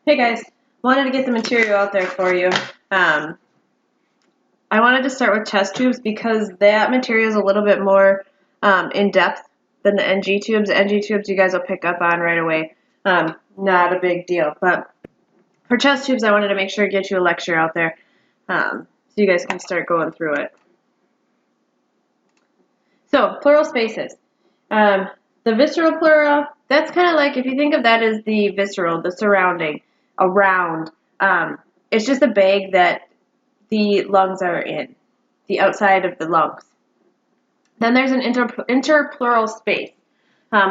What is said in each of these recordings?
Hey guys, wanted to get the material out there for you. I wanted to start with chest tubes because that material is a little bit more in depth than the NG tubes. The NG tubes you guys will pick up on right away. Not a big deal, but for chest tubes I wanted to make sure to get you a lecture out there so you guys can start going through it. So, pleural spaces. The visceral pleura, that's kind of like, if you think of that as the visceral, the surrounding, around, it's just a bag that the lungs are in, the outside of the lungs. Then there's an interpleural space,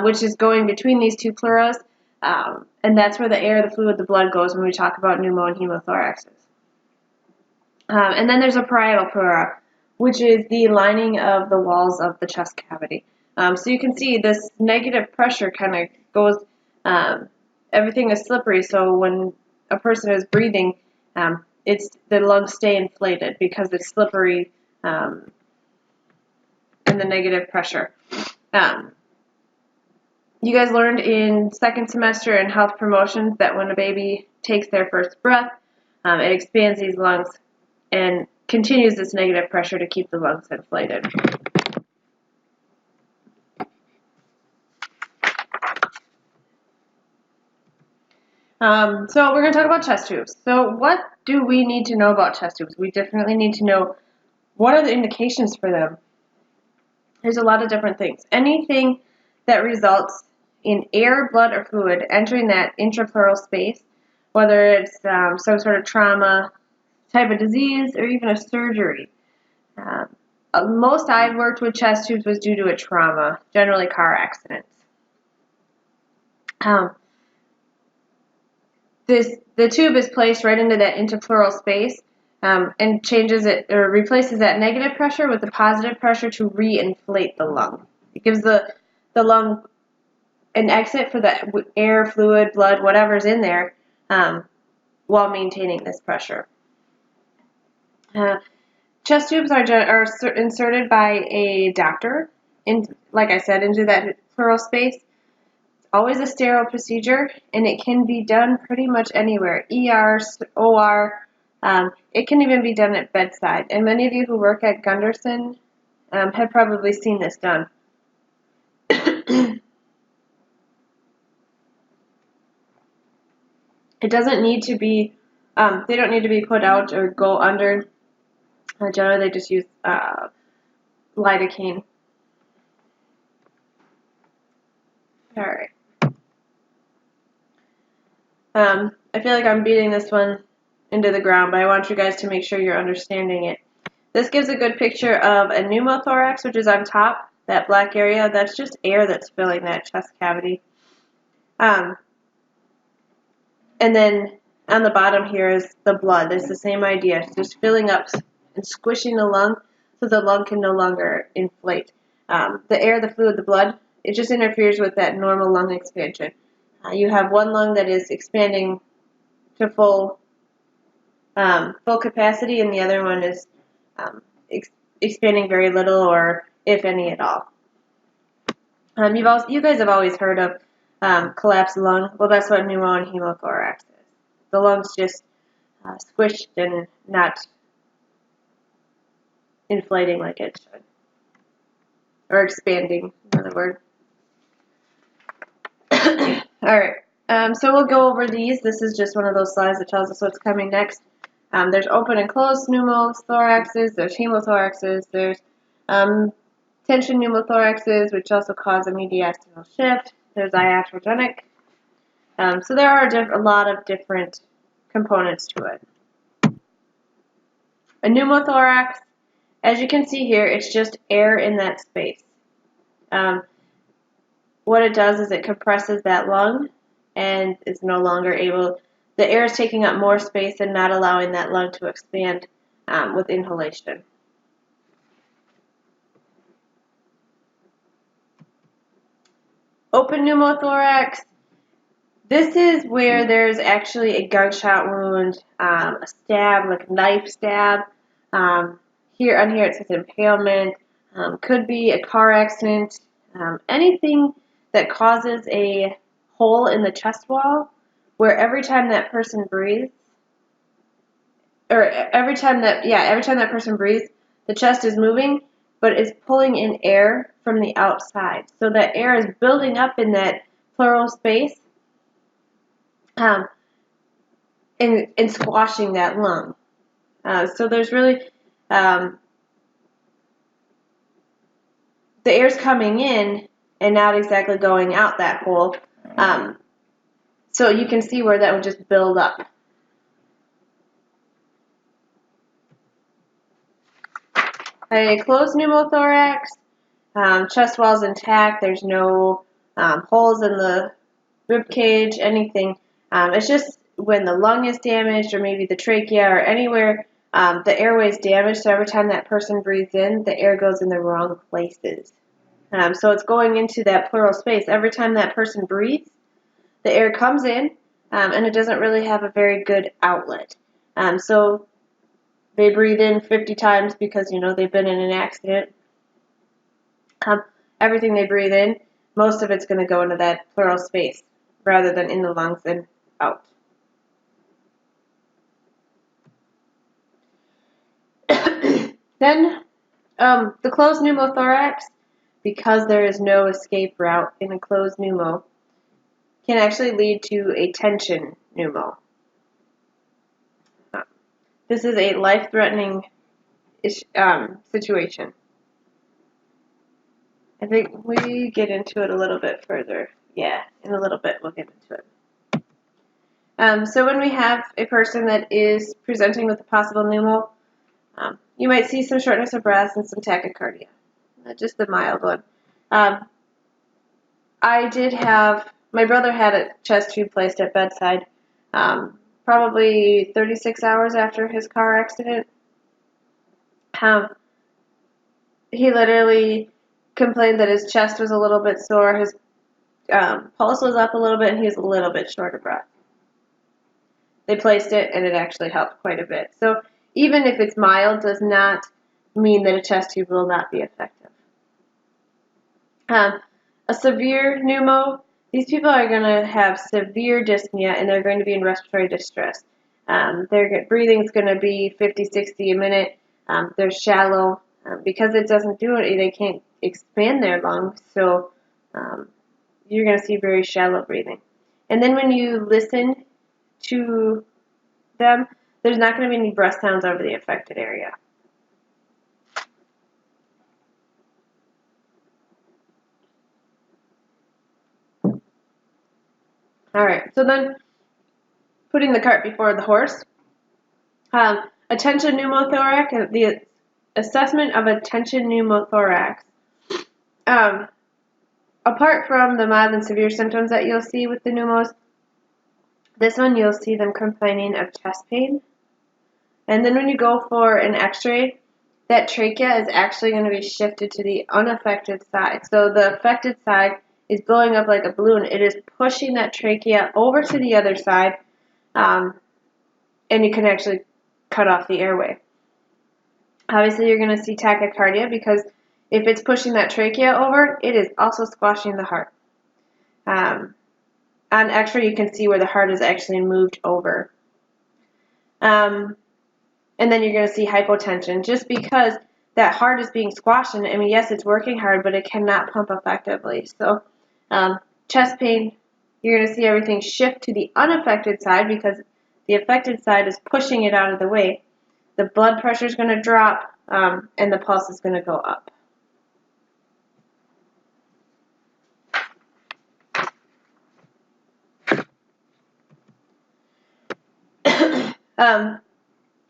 which is going between these two pleuras, and that's where the air, the fluid, the blood goes when we talk about pneumo and hemothoraxes. And then there's a parietal pleura, which is the lining of the walls of the chest cavity. So you can see this negative pressure kind of goes, everything is slippery, so when a person is breathing, the lungs stay inflated because it's slippery in the negative pressure. You guys learned in second semester in health promotions that when a baby takes their first breath, it expands these lungs and continues this negative pressure to keep the lungs inflated. So we're going to talk about chest tubes. So what do we need to know about chest tubes? We definitely need to know what are the indications for them. There's a lot of different things. Anything that results in air, blood, or fluid entering that intrapleural space, whether it's some sort of trauma, type of disease, or even a surgery. Most I've worked with chest tubes was due to a trauma, generally car accidents. The tube is placed right into that interpleural space and changes it or replaces that negative pressure with the positive pressure to re-inflate the lung. It gives the lung an exit for the air, fluid, blood, whatever's in there while maintaining this pressure. Chest tubes are inserted by a doctor, like I said, into that pleural space. Always a sterile procedure, and it can be done pretty much anywhere. ER, OR, it can even be done at bedside. And many of you who work at Gunderson have probably seen this done. It doesn't need to be, they don't need to be put out or go under. Generally, they just use lidocaine. All right. I feel like I'm beating this one into the ground, but I want you guys to make sure you're understanding it. This gives a good picture of a pneumothorax, which is on top, that black area. That's just air that's filling that chest cavity. And then on the bottom here is the blood. It's the same idea. It's just filling up and squishing the lung so the lung can no longer inflate. The air, the fluid, the blood, it just interferes with that normal lung expansion. You have one lung that is expanding to full capacity, and the other one is expanding very little, or if any at all. You guys have always heard of collapsed lung. Well, that's what pneumo and hemothorax is. The lungs just squished and not inflating like it should, or expanding, another word. All right, so we'll go over these. This is just one of those slides that tells us what's coming next. There's open and closed pneumothoraxes, there's hemothoraxes, there's tension pneumothoraxes, which also cause a mediastinal shift. There's iatrogenic. So there are a lot of different components to it. A pneumothorax, as you can see here, it's just air in that space. What it does is it compresses that lung and is no longer able, the air is taking up more space and not allowing that lung to expand with inhalation. Open pneumothorax, this is where there's actually a gunshot wound, a stab, like a knife stab. Here it says impalement, could be a car accident, anything that causes a hole in the chest wall where every time that person breathes, or every time that person breathes, the chest is moving, but it's pulling in air from the outside. So that air is building up in that pleural space, and squashing that lung. So there's really, the air's coming in and not exactly going out that hole. So you can see where that would just build up. A closed pneumothorax, chest wall's intact. There's no holes in the rib cage, anything. It's just when the lung is damaged, or maybe the trachea, or anywhere the airway is damaged. So every time that person breathes in, the air goes in the wrong places. So it's going into that pleural space. Every time that person breathes, the air comes in, and it doesn't really have a very good outlet. So they breathe in 50 times because, they've been in an accident. Everything they breathe in, most of it's going to go into that pleural space rather than in the lungs and out. Then, the closed pneumothorax, because there is no escape route in a closed pneumo, can actually lead to a tension pneumo. This is a life-threatening situation. I think we get into it a little bit further. Yeah, in a little bit we'll get into it. So when we have a person that is presenting with a possible pneumo, you might see some shortness of breath and some tachycardia, just the mild one. My brother had a chest tube placed at bedside, probably 36 hours after his car accident. He literally complained that his chest was a little bit sore, his pulse was up a little bit, and he was a little bit short of breath. They placed it, and it actually helped quite a bit. So even if it's mild, does not mean that a chest tube will not be effective. A severe pneumo, these people are going to have severe dyspnea, and they're going to be in respiratory distress. Their breathing is going to be 50, 60 a minute. They're shallow. Because it doesn't do it, they can't expand their lungs, so you're going to see very shallow breathing. And then when you listen to them, there's not going to be any breath sounds over the affected area. Alright, so then putting the cart before the horse. A tension pneumothorax, the assessment of a tension pneumothorax. Apart from the mild and severe symptoms that you'll see with the pneumos, this one you'll see them complaining of chest pain. And then when you go for an x-ray, that trachea is actually going to be shifted to the unaffected side. So the affected side is blowing up like a balloon. It is pushing that trachea over to the other side, and you can actually cut off the airway. Obviously, you're going to see tachycardia because if it's pushing that trachea over, it is also squashing the heart. On x-ray, you can see where the heart is actually moved over. And then you're going to see hypotension just because that heart is being squashed. And I mean, yes, it's working hard, but it cannot pump effectively. So chest pain, you're going to see everything shift to the unaffected side because the affected side is pushing it out of the way. The blood pressure is going to drop, and the pulse is going to go up.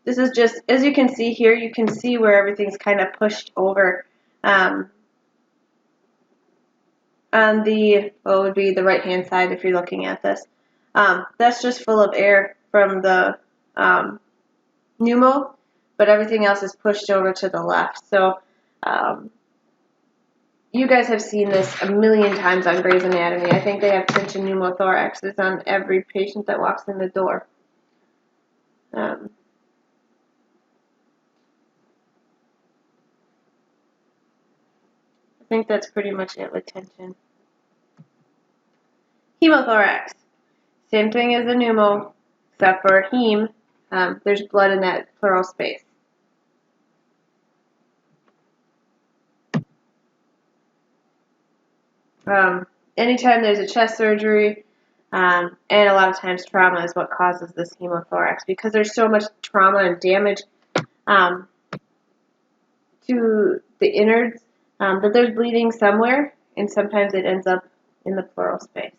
This is just, as you can see here, you can see where everything's kind of pushed over. On the, what would be the right-hand side if you're looking at this. That's just full of air from the pneumo, but everything else is pushed over to the left. So you guys have seen this a million times on Grey's Anatomy. I think they have tension pneumothoraxes on every patient that walks in the door. I think that's pretty much it with tension. Hemothorax. Same thing as a pneumo, except for heme. There's blood in that pleural space. Anytime there's a chest surgery, and a lot of times trauma is what causes this hemothorax, because there's so much trauma and damage to the innards that there's bleeding somewhere, and sometimes it ends up in the pleural space.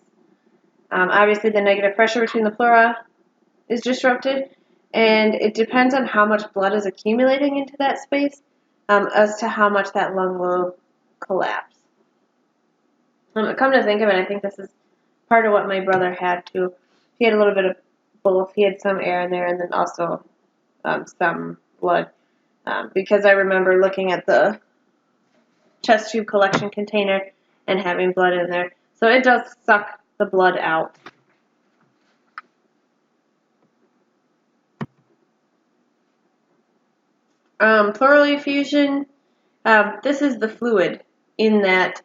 Obviously, the negative pressure between the pleura is disrupted, and it depends on how much blood is accumulating into that space as to how much that lung will collapse. Come to think of it, I think this is part of what my brother had too. He had a little bit of both. He had some air in there and then also some blood. Because I remember looking at the chest tube collection container and having blood in there. So it does suck the blood out. Pleural effusion, this is the fluid in that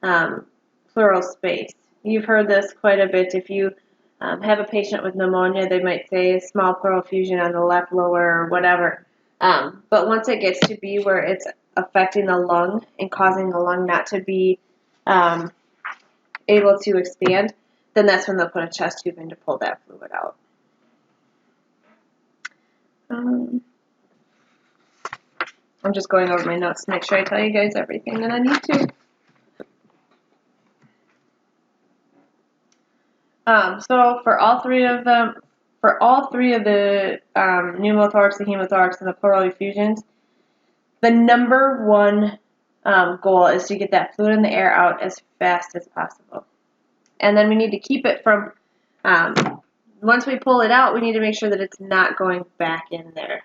pleural space. You've heard this quite a bit. If you have a patient with pneumonia, they might say small pleural effusion on the left lower or whatever. But once it gets to be where it's affecting the lung and causing the lung not to be able to expand, then that's when they'll put a chest tube in to pull that fluid out. I'm just going over my notes to make sure I tell you guys everything that I need to. So for all three of the pneumothorax, the hemothorax, and the pleural effusions, the number one goal is to get that fluid in the air out as fast as possible. And then we need to keep it from, once we pull it out, we need to make sure that it's not going back in there.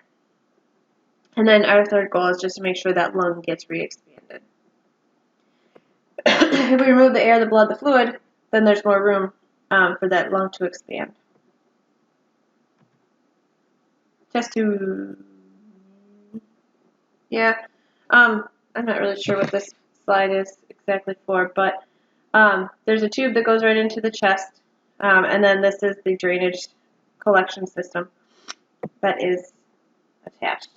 And then our third goal is just to make sure that lung gets re-expanded. If we remove the air, the blood, the fluid, then there's more room for that lung to expand. Chest tube. Yeah. I'm not really sure what this slide is exactly for, but there's a tube that goes right into the chest, and then this is the drainage collection system that is attached.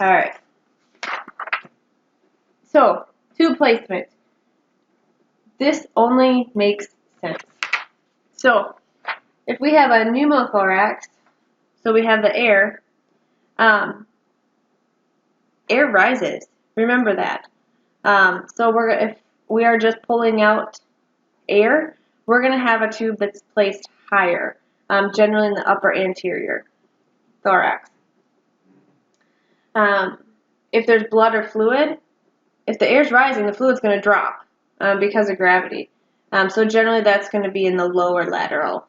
Alright. So, tube placement. This only makes sense. So, if we have a pneumothorax, so we have the air, air rises. Remember that. So if we are just pulling out air, we're going to have a tube that's placed higher, generally in the upper anterior thorax. If there's blood or fluid, if the air's rising, the fluid's going to drop because of gravity. So generally that's going to be in the lower lateral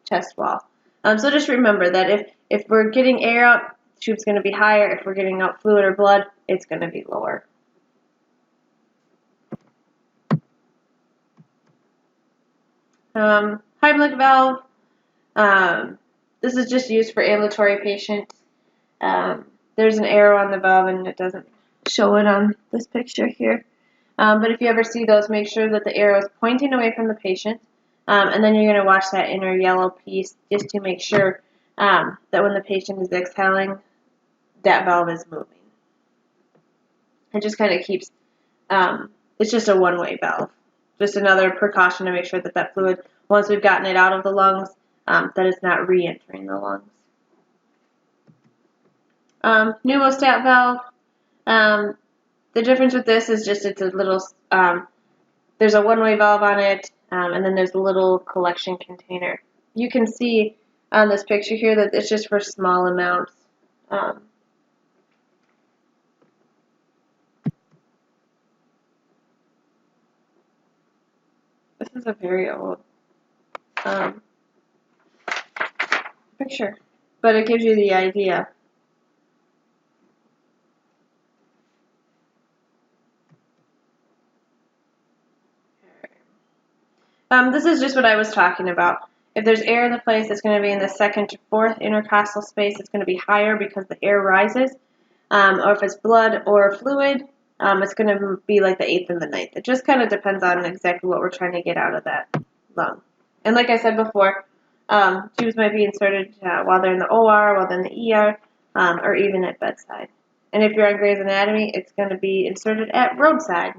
chest wall. So just remember that if we're getting air out, the tube's going to be higher. If we're getting out fluid or blood, it's going to be lower. Heimlich valve. This is just used for ambulatory patients. There's an arrow on the valve, and it doesn't show it on this picture here. But if you ever see those, make sure that the arrow is pointing away from the patient, and then you're going to watch that inner yellow piece just to make sure that when the patient is exhaling, that valve is moving. It just kind of keeps, it's just a one-way valve. Just another precaution to make sure that that fluid, once we've gotten it out of the lungs, that it's not re-entering the lungs. Pneumostat valve. The difference with this is just it's a little, there's a one-way valve on it, and then there's a little collection container. You can see on this picture here that it's just for small amounts. This is a very old picture, but it gives you the idea. This is just what I was talking about. If there's air in the place, it's going to be in the second to fourth intercostal space. It's going to be higher because the air rises. Or if it's blood or fluid, it's going to be like the 8th and the 9th. It just kind of depends on exactly what we're trying to get out of that lung. And like I said before, tubes might be inserted while they're in the OR, while they're in the ER, or even at bedside. And if you're on Grey's Anatomy, it's going to be inserted at roadside.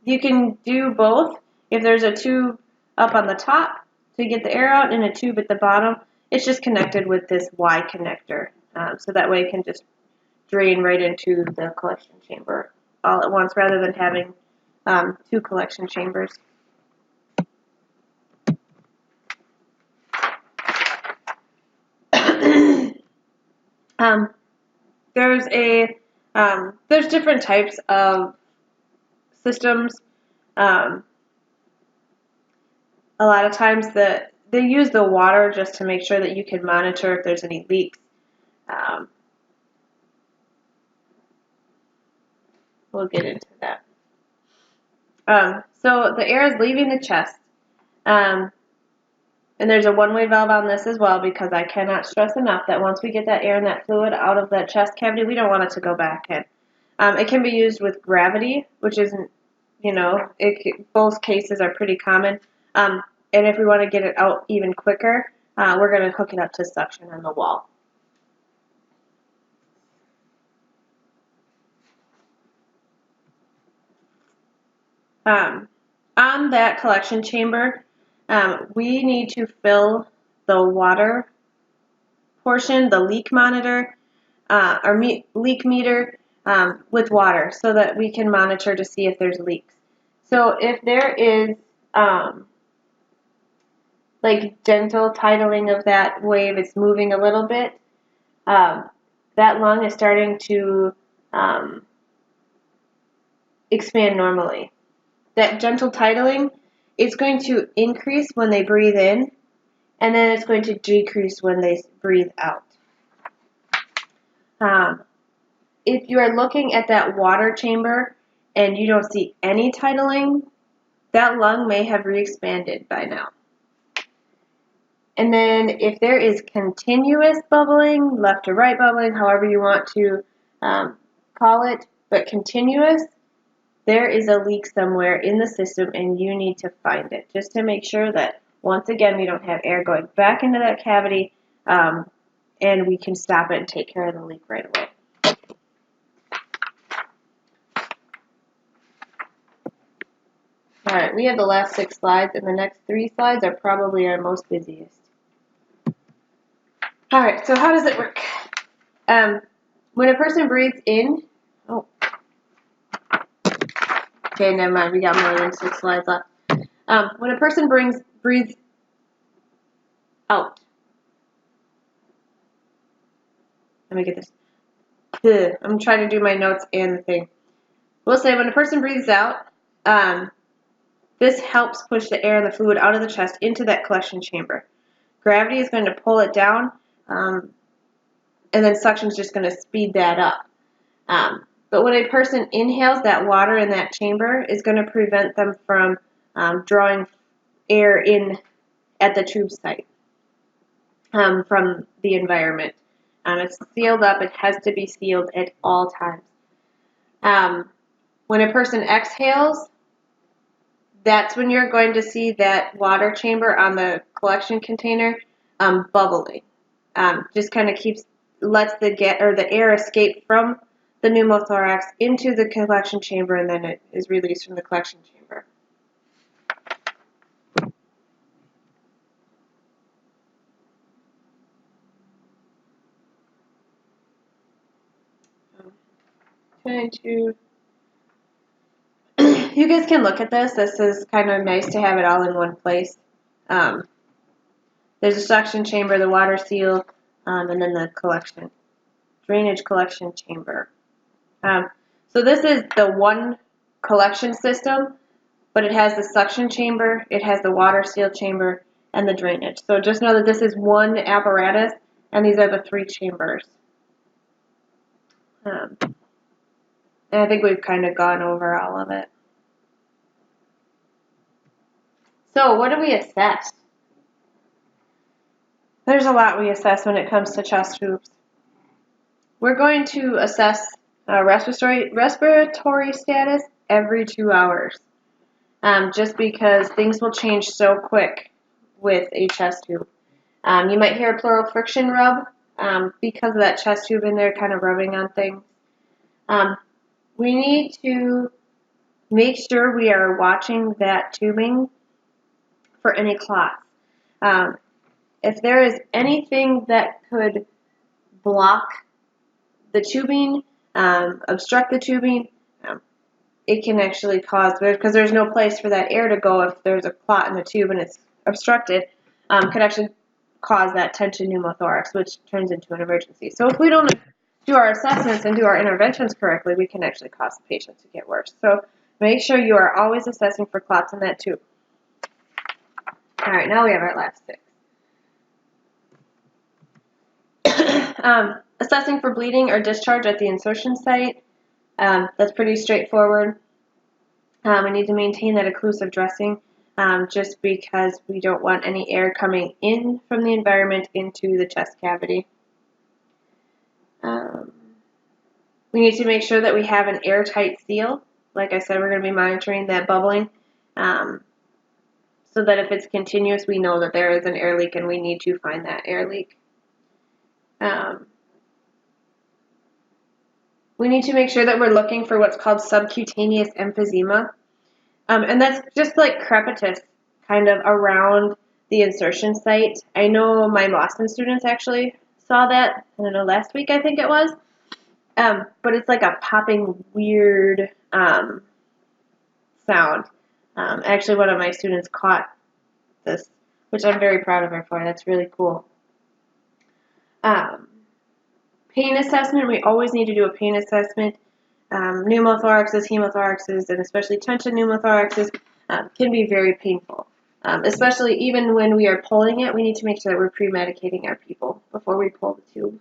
You can do both. If there's a tube up on the top to get the air out and a tube at the bottom, it's just connected with this Y connector. So that way it can just drain right into the collection chamber all at once rather than having two collection chambers. There's different types of systems. A lot of times they use the water just to make sure that you can monitor if there's any leaks. We'll get into that. So the air is leaving the chest. And there's a one-way valve on this as well, because I cannot stress enough that once we get that air and that fluid out of that chest cavity, we don't want it to go back in. It can be used with gravity, which isn't, both cases are pretty common. And if we want to get it out even quicker, we're going to hook it up to suction on the wall. On that collection chamber, we need to fill the water portion, the leak monitor, or leak meter, with water so that we can monitor to see if there's leaks. So if there is like gentle titling of that wave, it's moving a little bit, that lung is starting to expand normally. That gentle titling is going to increase when they breathe in, and then it's going to decrease when they breathe out. If you are looking at that water chamber and you don't see any titling, that lung may have re-expanded by now. And then if there is continuous bubbling, left to right bubbling, however you want to call it, but continuous, there is a leak somewhere in the system and you need to find it, just to make sure that, once again, we don't have air going back into that cavity, and we can stop it and take care of the leak right away. Alright, we have the last 6 slides, and the next 3 slides are probably our most busiest. Alright, so how does it work? When a person breathes in, okay, never mind, we got more than 6 slides left. When a person breathes out, let me get this. I'm trying to do my notes and the thing. We'll say when a person breathes out, this helps push the air and the fluid out of the chest into that collection chamber. Gravity is going to pull it down, and then suction is just going to speed that up. But when a person inhales, that water in that chamber is going to prevent them from drawing air in at the tube site from the environment. It's sealed up. It has to be sealed at all times. When a person exhales, that's when you're going to see that water chamber on the collection container bubbling. Just kind of lets the air escape from the pneumothorax into the collection chamber, and then it is released from the collection chamber. You guys can look at this. This is kind of nice to have it all in one place. There's a suction chamber, the water seal, and then the drainage collection chamber. So this is the one collection system, but it has the suction chamber, it has the water seal chamber, and the drainage. So just know that this is one apparatus, and these are the 3 chambers. And I think we've kind of gone over all of it. So what do we assess? There's a lot we assess when it comes to chest tubes. We're going to assess respiratory status every 2 hours. Just because things will change so quick with a chest tube. You might hear a pleural friction rub because of that chest tube in there kind of rubbing on things. We need to make sure we are watching that tubing for any clots. If there is anything that could block the tubing, obstruct the tubing, it can actually cause, because there's no place for that air to go if there's a clot in the tube and it's obstructed, could actually cause that tension pneumothorax, which turns into an emergency. So if we don't do our assessments and do our interventions correctly, we can actually cause the patient to get worse. So make sure you are always assessing for clots in that tube. All right, now we have our last 6. Assessing for bleeding or discharge at the insertion site. That's pretty straightforward. We need to maintain that occlusive dressing just because we don't want any air coming in from the environment into the chest cavity. We need to make sure that we have an airtight seal. Like I said, we're going to be monitoring that bubbling so that if it's continuous, we know that there is an air leak and we need to find that air leak. We need to make sure that we're looking for what's called subcutaneous emphysema. And that's just like crepitus kind of around the insertion site. I know my Boston students actually saw that, I don't know, last week I think it was. But it's like a popping weird sound. Actually, one of my students caught this, which I'm very proud of her for. That's really cool. Pain assessment, we always need to do a pain assessment. Pneumothoraxes, hemothoraxes, and especially tension pneumothoraxes can be very painful. Especially even when we are pulling it, we need to make sure that we're pre-medicating our people before we pull the tube.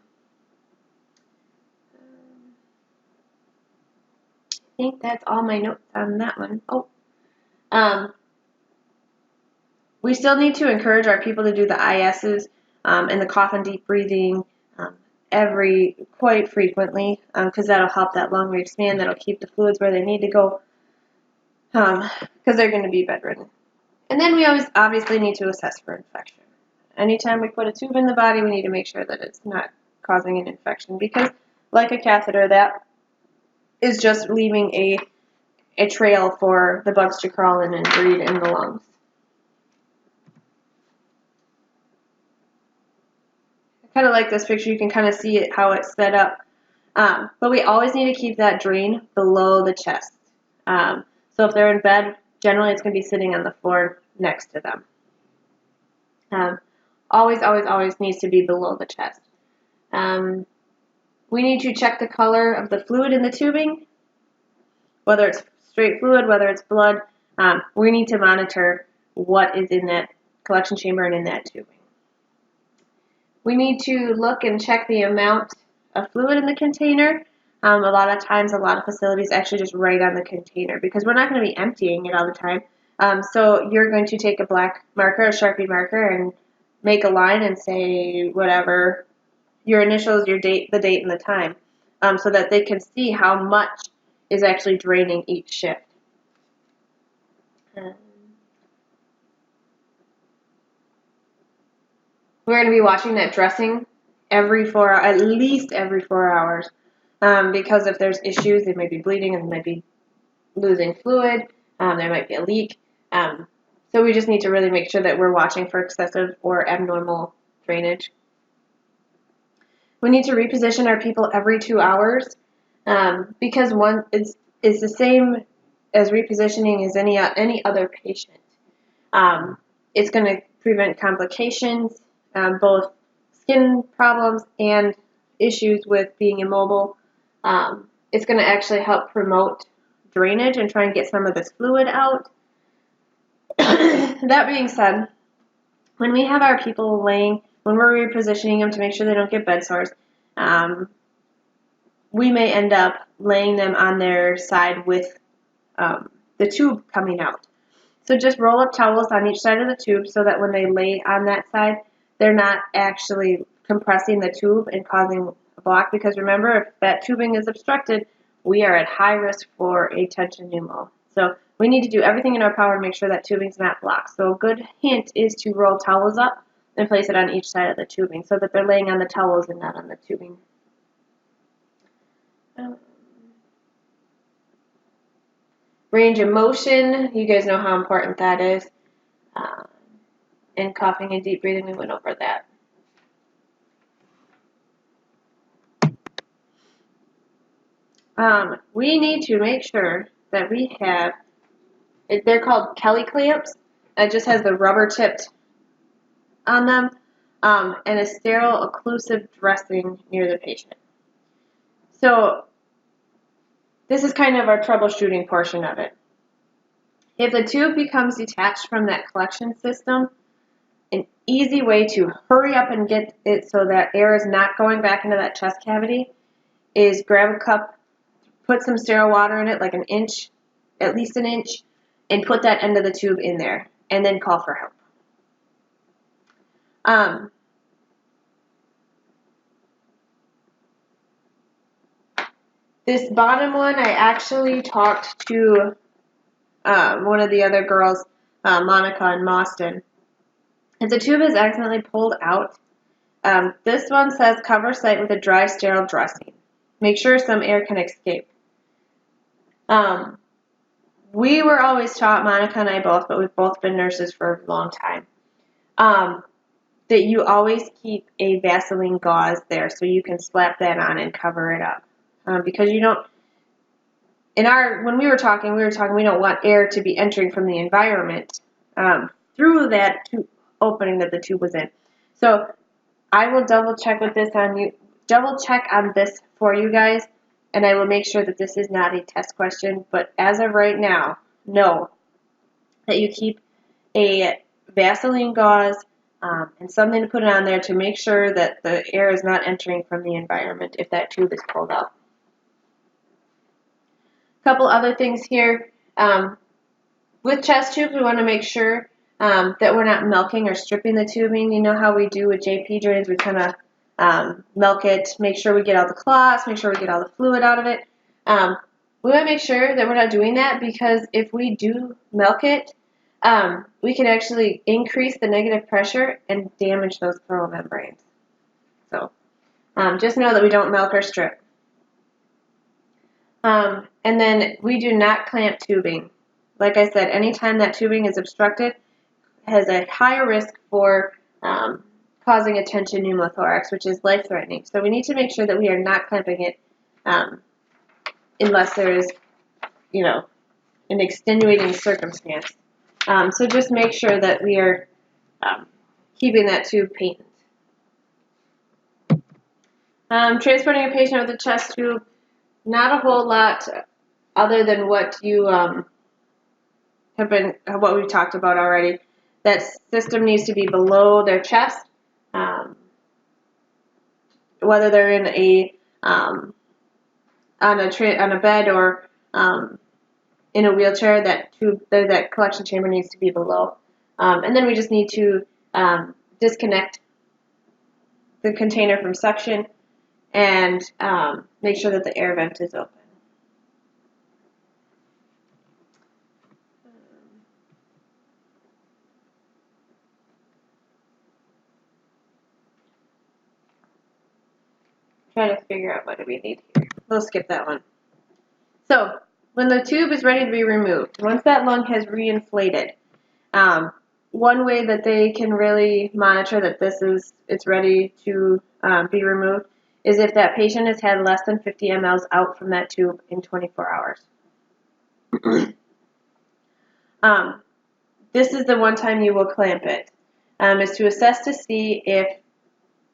I think that's all my notes on that one. We still need to encourage our people to do the ISs and the cough and deep breathing quite frequently because that'll help that lung re-expand. That'll keep the fluids where they need to go because they're going to be bedridden. And then we always obviously need to assess for infection. Anytime we put a tube in the body, we need to make sure that it's not causing an infection because, like a catheter, that is just leaving a trail for the bugs to crawl in and breed in the lungs. I kind of like this picture. You can kind of see it, how it's set up. But we always need to keep that drain below the chest. So if they're in bed, generally it's going to be sitting on the floor next to them. Always, always, always needs to be below the chest. We need to check the color of the fluid in the tubing, whether it's straight fluid, whether it's blood. We need to monitor what is in that collection chamber and in that tubing. We need to look and check the amount of fluid in the container. A lot of times, a lot of facilities actually just write on the container because we're not going to be emptying it all the time. So you're going to take a black marker, a Sharpie marker, and make a line and say whatever, your initials, your date, the date, and the time, so that they can see how much is actually draining each shift. We're going to be watching that dressing at least every 4 hours, because if there's issues, they might be bleeding and they might be losing fluid. There might be a leak. So we just need to really make sure that we're watching for excessive or abnormal drainage. We need to reposition our people every 2 hours, because one is the same as repositioning as any other patient. It's going to prevent complications, both skin problems and issues with being immobile. It's going to actually help promote drainage and try and get some of this fluid out. That being said, when we have our people when we're repositioning them to make sure they don't get bed sores, we may end up laying them on their side with the tube coming out. So just roll up towels on each side of the tube so that when they lay on that side, they're not actually compressing the tube and causing a block, because remember, if that tubing is obstructed, we are at high risk for a tension pneumo. So we need to do everything in our power to make sure that tubing's not blocked. So a good hint is to roll towels up and place it on each side of the tubing so that they're laying on the towels and not on the tubing. Range of motion, you guys know how important that is. And coughing and deep breathing, we went over that. We need to make sure that we have, they're called Kelly clamps. It just has the rubber tipped on them, and a sterile occlusive dressing near the patient. So this is kind of our troubleshooting portion of it. If the tube becomes detached from that collection system, an easy way to hurry up and get it so that air is not going back into that chest cavity is grab a cup, put some sterile water in it, like an inch, at least an inch, and put that end of the tube in there, and then call for help. This bottom one, I actually talked to one of the other girls, Monica in Boston. If the tube is accidentally pulled out, this one says cover site with a dry, sterile dressing. Make sure some air can escape. We were always taught, Monica and I both, but we've both been nurses for a long time, that you always keep a Vaseline gauze there so you can slap that on and cover it up. Because you don't, when we were talking, we don't want air to be entering from the environment through that opening that the tube was in. So I will double check on this for you guys, and I will make sure that this is not a test question, but as of right now, know that you keep a Vaseline gauze and something to put it on there to make sure that the air is not entering from the environment if that tube is pulled out. A couple other things here. With chest tubes, we want to make sure that we're not milking or stripping the tubing. You know how we do with JP drains, we kind of milk it, make sure we get all the clots, make sure we get all the fluid out of it. We want to make sure that we're not doing that, because if we do milk it, we can actually increase the negative pressure and damage those pleural membranes. So just know that we don't milk or strip. And then we do not clamp tubing. Like I said, anytime that tubing is obstructed, has a higher risk for causing a tension pneumothorax, which is life-threatening. So we need to make sure that we are not clamping it unless there is, an extenuating circumstance. So just make sure that we are keeping that tube patent. Transporting a patient with a chest tube, not a whole lot other than what you what we've talked about already. That system needs to be below their chest, whether they're in on a bed or in a wheelchair. That collection chamber needs to be below, and then we just need to disconnect the container from suction and make sure that the air vent is open. Trying to figure out what do we need here. We'll skip that one. So when the tube is ready to be removed, once that lung has reinflated, one way that they can really monitor that it's ready to be removed is if that patient has had less than 50 mLs out from that tube in 24 hours. This is the one time you will clamp it, is to assess to see if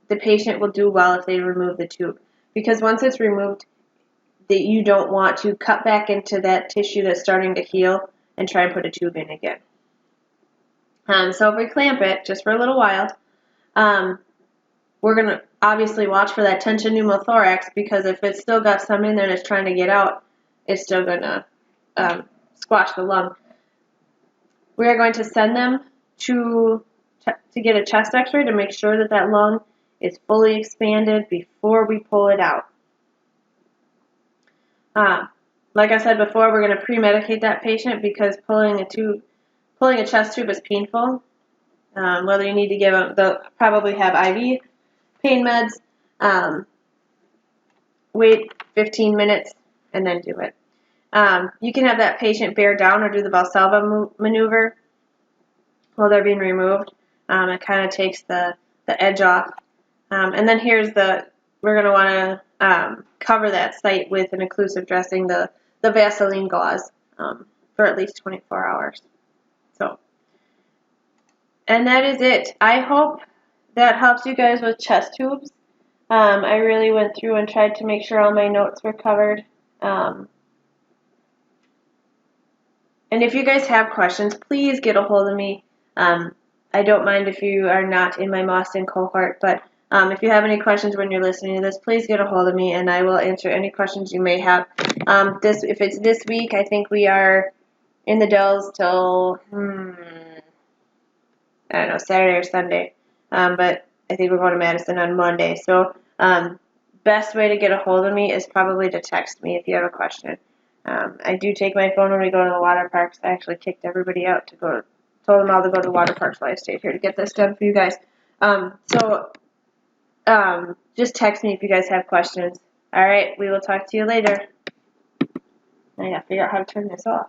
the patient will do well if they remove the tube. Because once it's removed, you don't want to cut back into that tissue that's starting to heal and try and put a tube in again. So if we clamp it just for a little while, we're going to obviously watch for that tension pneumothorax, because if it's still got some in there and it's trying to get out, it's still going to squash the lung. We are going to send them to get a chest x-ray to make sure that that lung is fully expanded before we pull it out. Like I said before, we're going to pre-medicate that patient because pulling a chest tube is painful. Whether you need to give them, they'll probably have IV pain meds. Wait 15 minutes and then do it. You can have that patient bear down or do the Valsalva maneuver while they're being removed. It kind of takes the edge off. And then we're going to want to cover that site with an occlusive dressing, the Vaseline gauze, for at least 24 hours. So, and that is it. I hope that helps you guys with chest tubes. I really went through and tried to make sure all my notes were covered. And if you guys have questions, please get a hold of me. I don't mind if you are not in my Boston cohort, but if you have any questions when you're listening to this, please get a hold of me and I will answer any questions you may have. If it's this week, I think we are in the Dells till, I don't know, Saturday or Sunday. But I think we're going to Madison on Monday. So best way to get a hold of me is probably to text me if you have a question. I do take my phone when we go to the water parks. I actually kicked everybody out told them all to go to the water parks while I stayed here to get this done for you guys. Just text me if you guys have questions. All right, we will talk to you later. I gotta figure out how to turn this off.